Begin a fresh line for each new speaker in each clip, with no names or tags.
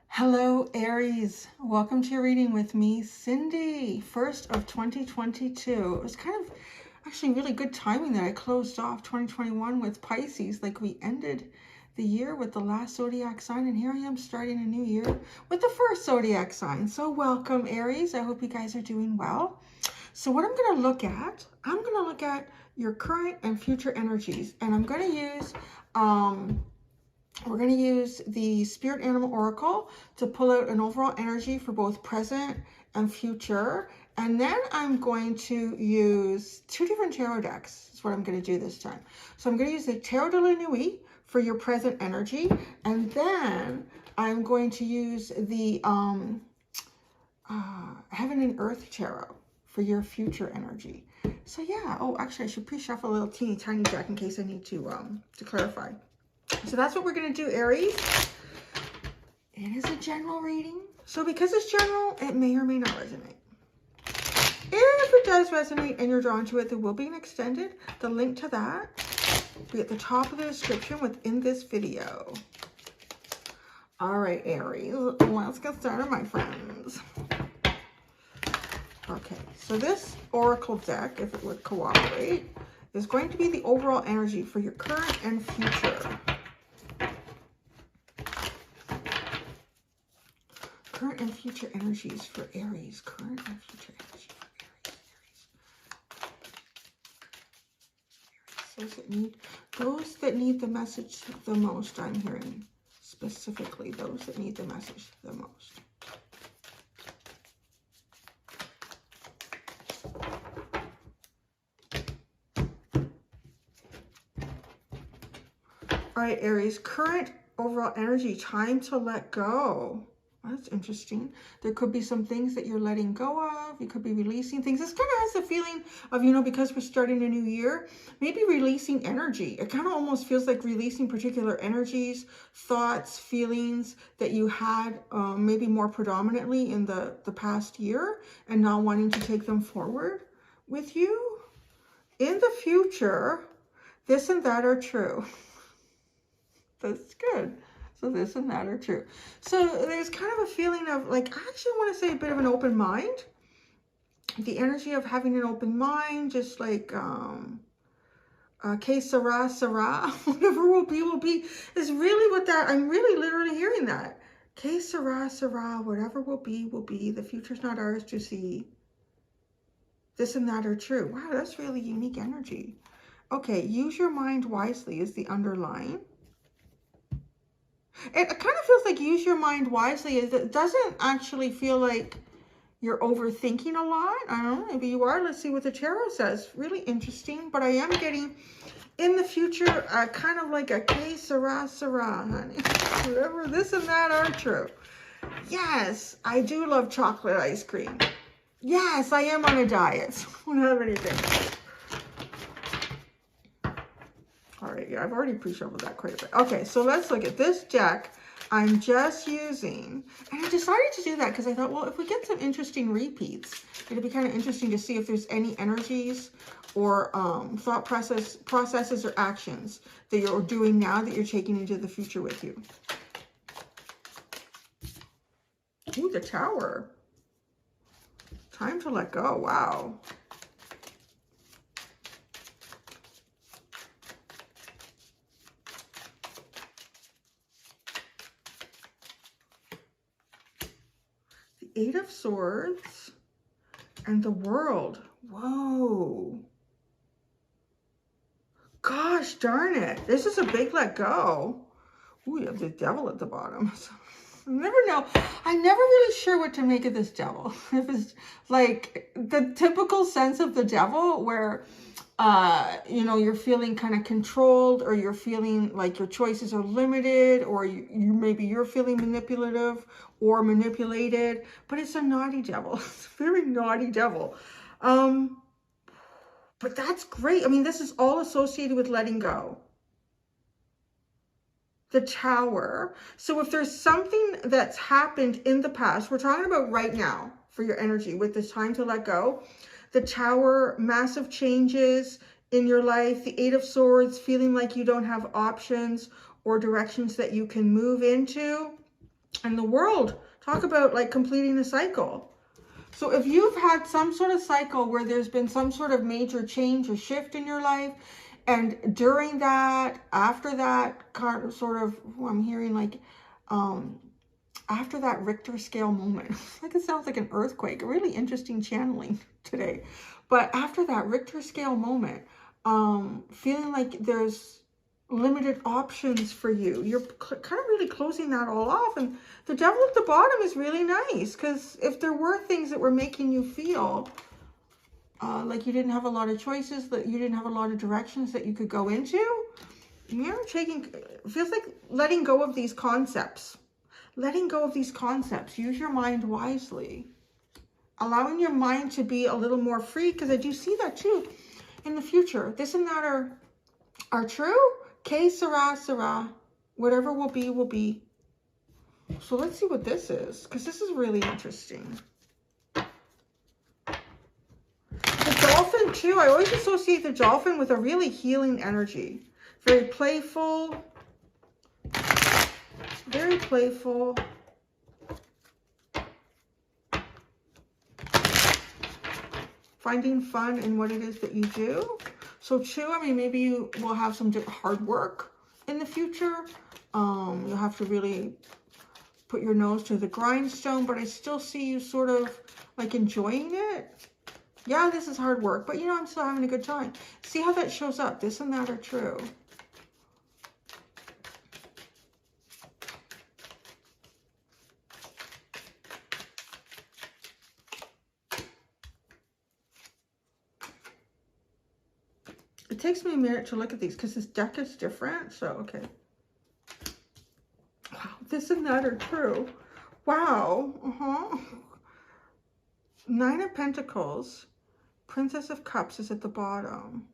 Hello, Aries. Welcome to your reading with me, Cindy. 1st of 2022. It was kind of actually really good timing that I closed off 2021 with Pisces. Like we ended the year with the last zodiac sign, and here I am starting a new year with the first zodiac sign. So welcome, Aries. I hope you guys are doing well. So what I'm going to look at, your current and future energies, and I'm going to use we're going to use the Spirit Animal Oracle to pull out an overall energy for both present and future. And then I'm going to use two different tarot decks. That's what I'm going to do this time. So I'm going to use the Tarot de la Nuit for your present energy. And then I'm going to use the Heaven and Earth Tarot for your future energy. So yeah, oh, actually I should pre-shuffle a little teeny tiny deck in case I need to clarify. So that's what we're going to do, Aries. It is a general reading. So because it's general, it may or may not resonate. If it does resonate and you're drawn to it, there will be an extended. The link to that will be at the top of the description within this video. All right, Aries, let's get started, my friends. Okay, so this oracle deck, if it would cooperate, is going to be the overall energy for your current and future. Current and future energies for Aries. Current and future energy for Aries. Those that need the message the most, I'm hearing specifically those that need the message the most. All right, Aries, current overall energy, time to let go. That's interesting. There could be some things that you're letting go of. You could be releasing things. This kind of has the feeling of, because we're starting a new year, maybe releasing energy. It kind of almost feels like releasing particular energies, thoughts, feelings that you had maybe more predominantly in the past year and not wanting to take them forward with you. In the future, this and that are true. That's good. So this and that are true. So there's kind of a feeling of like, I actually want to say a bit of an open mind. The energy of having an open mind, just like, que sera, sera, whatever will be, is really what that, I'm really literally hearing that. Que sera, sera, whatever will be. The future's not ours to see. This and that are true. Wow, that's really unique energy. Okay, use your mind wisely is the underline. It kind of feels like use your mind wisely. It doesn't actually feel like you're overthinking a lot. I don't know, maybe you are. Let's see what the tarot says. Really interesting, but I am getting in the future kind of like a que sera, sera, honey. Whatever this and that are true. Yes, I do love chocolate ice cream. Yes, I am on a diet. I don't have anything. All right, yeah, I've already pre-shuffled that quite a bit. Okay, so let's look at this deck. I'm just using, and I decided to do that because I thought, well, if we get some interesting repeats, it'd be kind of interesting to see if there's any energies or thought processes or actions that you're doing now that you're taking into the future with you. Ooh, the Tower. Time to let go. Wow. Eight of Swords and the World. Whoa. Gosh darn it. This is a big let go. Ooh, you have the Devil at the bottom. I never know. I'm never really sure what to make of this Devil. If it's like the typical sense of the Devil where, you're feeling kind of controlled, or you're feeling like your choices are limited, or maybe you're feeling manipulative or manipulated, but it's a naughty devil. It's a very naughty devil. But that's great. I mean, this is all associated with letting go. The Tower. So if there's something that's happened in the past, we're talking about right now for your energy with this time to let go. The Tower, massive changes in your life. The Eight of Swords, feeling like you don't have options or directions that you can move into. And the world, talk about like completing a cycle. So if you've had some sort of cycle where there's been some sort of major change or shift in your life, and during that, after that kind of sort of, I'm hearing like, after that Richter scale moment, like it sounds like an earthquake, a really interesting channeling today. But after that Richter scale moment, feeling like there's limited options for you, you're kind of really closing that all off. And the devil at the bottom is really nice, because if there were things that were making you feel like you didn't have a lot of choices, that you didn't have a lot of directions that you could go into, you're taking, feels like letting go of these concepts. Letting go of these concepts. Use your mind wisely. Allowing your mind to be a little more free, because I do see that too in the future. This and that are true. Que sera, sera. Whatever will be, will be. So let's see what this is, because this is really interesting. The dolphin too. I always associate the dolphin with a really healing energy. Very playful. Very playful. Finding fun in what it is that you do. So too, I mean, maybe you will have some hard work in the future. You'll have to really put your nose to the grindstone, but I still see you sort of like enjoying it. Yeah, this is hard work, but you know, I'm still having a good time. See how that shows up. This and that are true. It takes me a minute to look at these because this deck is different. So, okay. Wow, this and that are true. Wow. Nine of Pentacles. Princess of Cups is at the bottom.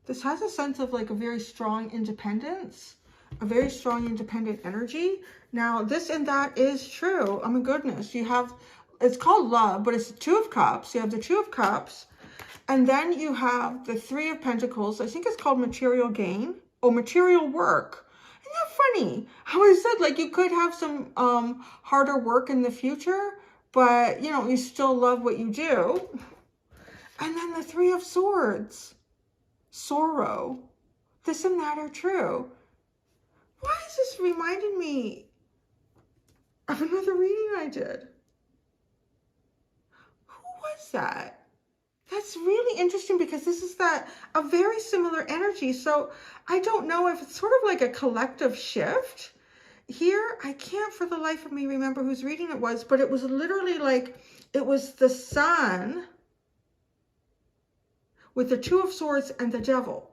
This has a sense of like a very strong independence. A very strong independent energy. Now, this and that is true. Oh my goodness. You have, it's called love, but it's the Two of Cups. You have the Two of Cups. And then you have the Three of Pentacles. I think it's called material gain. Oh, material work. Isn't that funny? How I said, like, you could have some harder work in the future, but, you know, you still love what you do. And then the Three of Swords. Sorrow. This and that are true. Why is this reminding me of another reading I did? Who was that? That's really interesting, because this is a very similar energy. So I don't know if it's sort of like a collective shift here. I can't for the life of me remember whose reading it was, but it was literally like, it was the Sun with the Two of Swords and the Devil.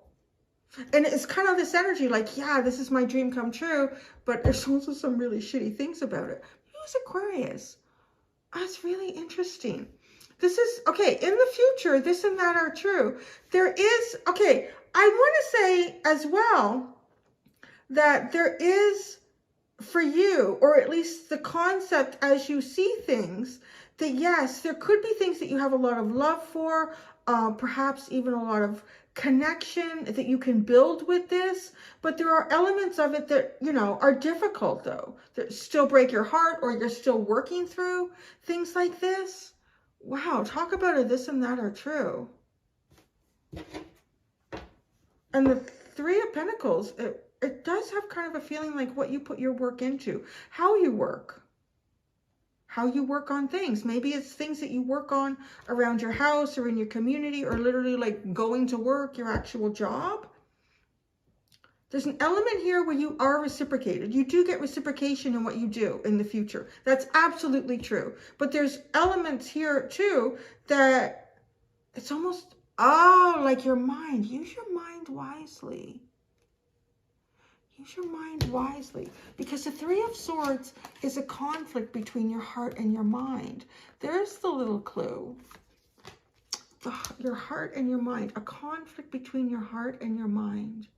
And it's kind of this energy like, yeah, this is my dream come true, but there's also some really shitty things about it. It was Aquarius. That's really interesting. This is, okay, in the future, this and that are true. There is, okay, I want to say as well that there is for you, or at least the concept as you see things, that yes, there could be things that you have a lot of love for, perhaps even a lot of connection that you can build with this, but there are elements of it that, you know, are difficult though, that still break your heart, or you're still working through things like this. Wow, talk about it, this and that are true. And the Three of Pentacles, it does have kind of a feeling like what you put your work into, how you work on things. Maybe it's things that you work on around your house or in your community, or literally like going to work, your actual job. There's an element here where you are reciprocated. You do get reciprocation in what you do in the future. That's absolutely true. But there's elements here too that it's almost, oh, like your mind. Use your mind wisely. Use your mind wisely. Because the Three of Swords is a conflict between your heart and your mind. There's the little clue. Your heart and your mind. A conflict between your heart and your mind.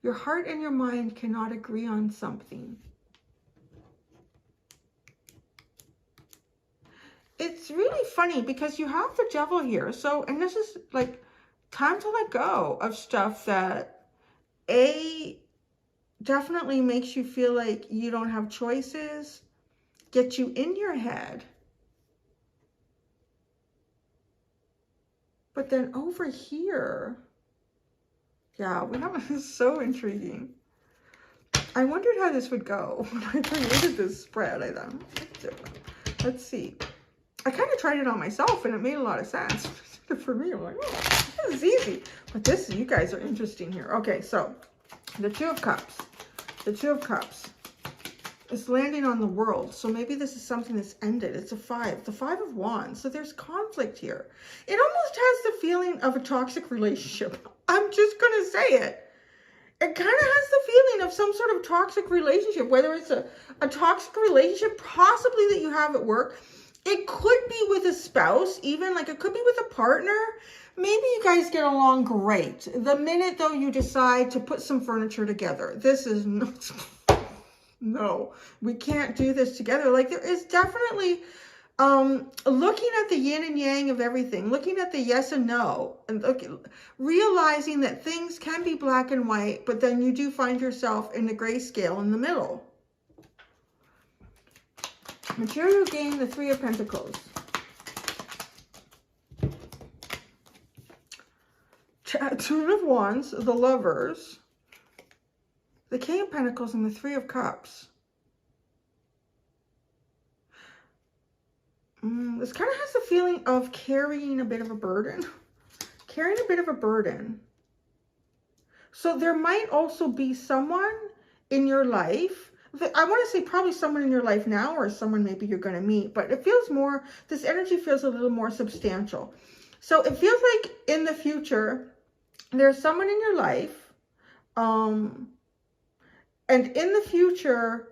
Your heart and your mind cannot agree on something. It's really funny because you have the Devil here. So, and this is like time to let go of stuff that definitely makes you feel like you don't have choices, gets you in your head. But then over here, yeah, we have, this is so intriguing. I wondered how this would go when I created this spread. I thought, let's see. I kind of tried it on myself and it made a lot of sense. For me, I'm like, oh, this is easy. But this, you guys are interesting here. Okay, so the Two of Cups. The Two of Cups. It's landing on the World. So maybe this is something that's ended. It's a 5. The 5 of Wands. So there's conflict here. It almost has the feeling of a toxic relationship. I'm just going to say it. It kind of has the feeling of some sort of toxic relationship, whether it's a toxic relationship possibly that you have at work. It could be with a spouse, even, like it could be with a partner. Maybe you guys get along great. The minute though you decide to put some furniture together, this is not, no, we can't do this together. Like there is definitely looking at the yin and yang of everything, looking at the yes and no, and realizing that things can be black and white, but then you do find yourself in the grayscale in the middle. Material gain, the 3 of Pentacles. Two of Wands, the Lovers, the King of Pentacles, and the 3 of Cups. This kind of has the feeling of carrying a bit of a burden. Carrying a bit of a burden. So there might also be someone in your life. I want to say probably someone in your life now, or someone maybe you're going to meet. But it feels more, this energy feels a little more substantial. So it feels like in the future, there's someone in your life. And in the future,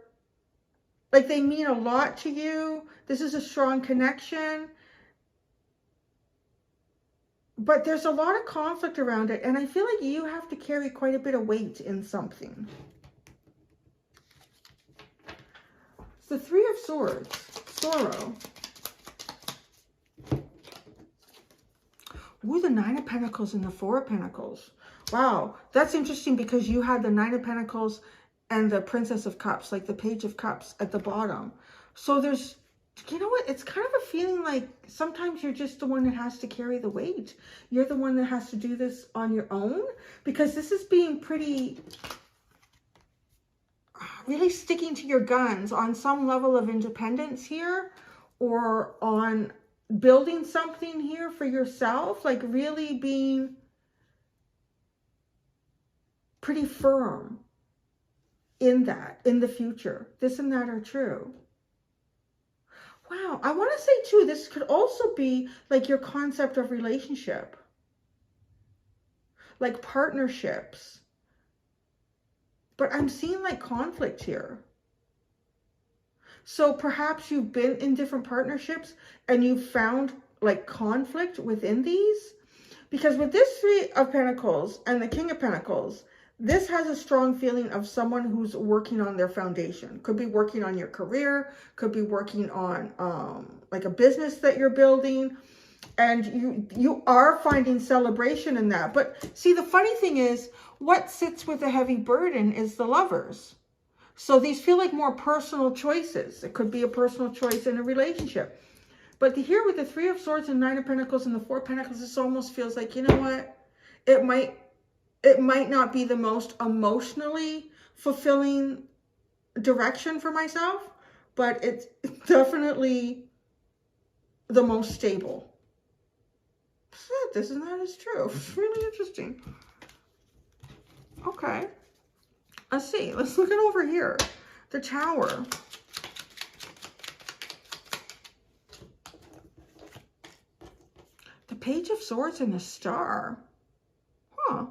like they mean a lot to you. This is a strong connection. But there's a lot of conflict around it. And I feel like you have to carry quite a bit of weight in something. It's the 3 of Swords. Sorrow. Ooh, the 9 of Pentacles and the 4 of Pentacles. Wow, that's interesting because you had the 9 of Pentacles and the Princess of Cups, like the Page of Cups at the bottom. So there's, you know what, it's kind of a feeling like sometimes you're just the one that has to carry the weight. You're the one that has to do this on your own, because this is being pretty, really sticking to your guns on some level of independence here, or on building something here for yourself, like really being pretty firm in that, in the future. This and that are true. Wow, I want to say too, this could also be like your concept of relationship, like partnerships. But I'm seeing like conflict here. So perhaps you've been in different partnerships and you've found like conflict within these. Because with this 3 of Pentacles and the King of Pentacles, this has a strong feeling of someone who's working on their foundation. Could be working on your career, could be working on like a business that you're building. And you are finding celebration in that. But see, the funny thing is, what sits with a heavy burden is the Lovers. So these feel like more personal choices. It could be a personal choice in a relationship. But here with the 3 of Swords and 9 of Pentacles and the 4 of Pentacles, this almost feels like, you know what? It might not be the most emotionally fulfilling direction for myself, but it's definitely the most stable. This and that is true. It's really interesting. Okay. Let's see. Let's look at over here. The Tower. The Page of Swords and the Star. Huh.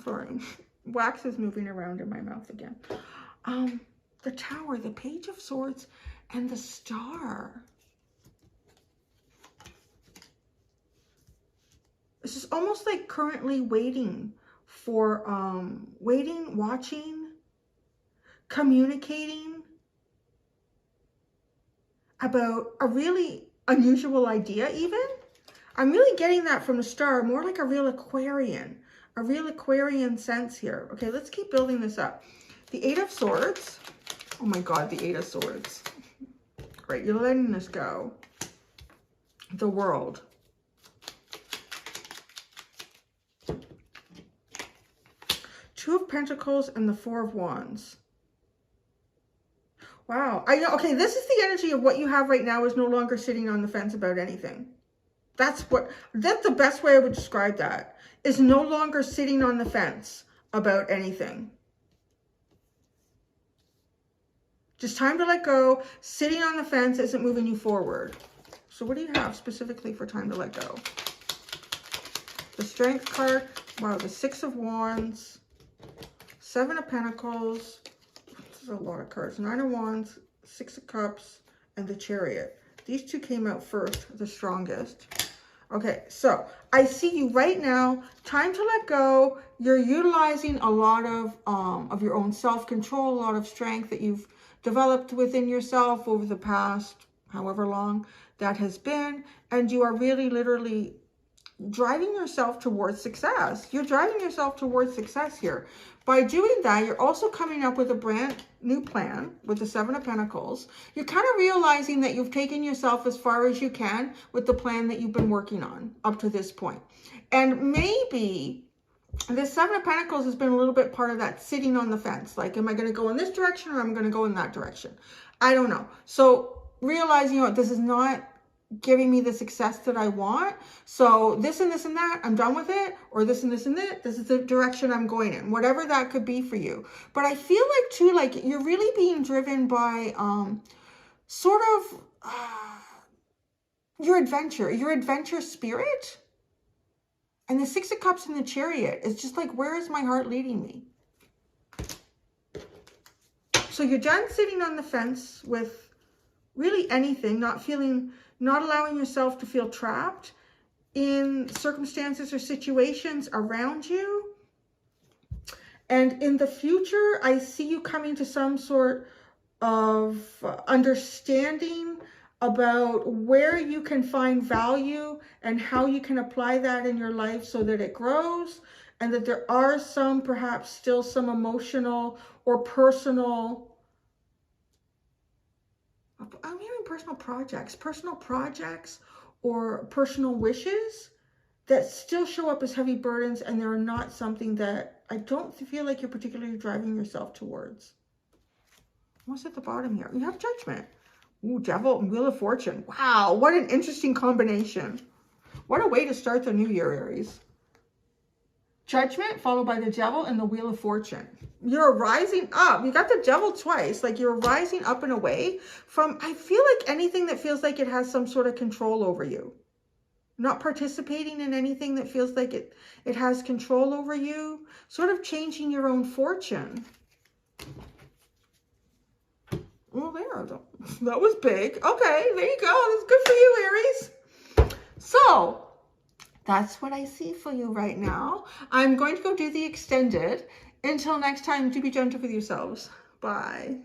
Sorry. Wax is moving around in my mouth again. The Tower, the Page of Swords, and the Star. This is almost like currently waiting for, watching, communicating about a really unusual idea even. I'm really getting that from the Star, more like a real Aquarian sense here. Okay, let's keep building this up. The Eight of Swords. Oh my God, the Eight of Swords. Right, you're letting this go. The World. Two of Pentacles and the Four of Wands. Wow. I know. Okay, this is the energy of what you have right now is no longer sitting on the fence about anything. That's the best way I would describe that. Is no longer sitting on the fence about anything. Just time to let go. Sitting on the fence isn't moving you forward. So what do you have specifically for time to let go? The Strength card. Wow, the Six of Wands. Seven of Pentacles. This is a lot of cards. Nine of Wands, Six of Cups, and the Chariot. These two came out first, the strongest. Okay, so I see you right now. Time to let go. You're utilizing a lot of your own self-control, a lot of strength that you've developed within yourself over the past however long that has been. And you are really literally driving yourself towards success. You're driving yourself towards success here. By doing that, you're also coming up with a brand new plan with the Seven of Pentacles. You're kind of realizing that you've taken yourself as far as you can with the plan that you've been working on up to this point. And maybe the Seven of Pentacles has been a little bit part of that sitting on the fence. Like, am I going to go in this direction or am I going to go in that direction? I don't know. So realizing, you know, this is not giving me the success that I want. So this and this and that, I'm done with it. Or this and this and that, this is the direction I'm going in. Whatever that could be for you. But I feel like too, like you're really being driven by sort of your adventure spirit. And the Six of Cups and the Chariot is just like, where is my heart leading me? So you're done sitting on the fence with really anything, not allowing yourself to feel trapped in circumstances or situations around you. And in the future, I see you coming to some sort of understanding about where you can find value and how you can apply that in your life so that it grows, and that there are some, perhaps still some emotional or personal, I'm hearing personal projects or personal wishes that still show up as heavy burdens, and they're not something that I don't feel like you're particularly driving yourself towards. What's at the bottom here? You have Judgment. Ooh, Devil and Wheel of Fortune. Wow, what an interesting combination. What a way to start the new year, Aries. Judgment followed by the Devil and the Wheel of Fortune. You're rising up. You got the Devil twice. Like you're rising up and away from, I feel like anything that feels like it has some sort of control over you. Not participating in anything that feels like it has control over you. Sort of changing your own fortune. Well, there, that was big. Okay, there you go. That's good for you, Aries. So, that's what I see for you right now. I'm going to go do the extended. Until next time, do be gentle with yourselves. Bye.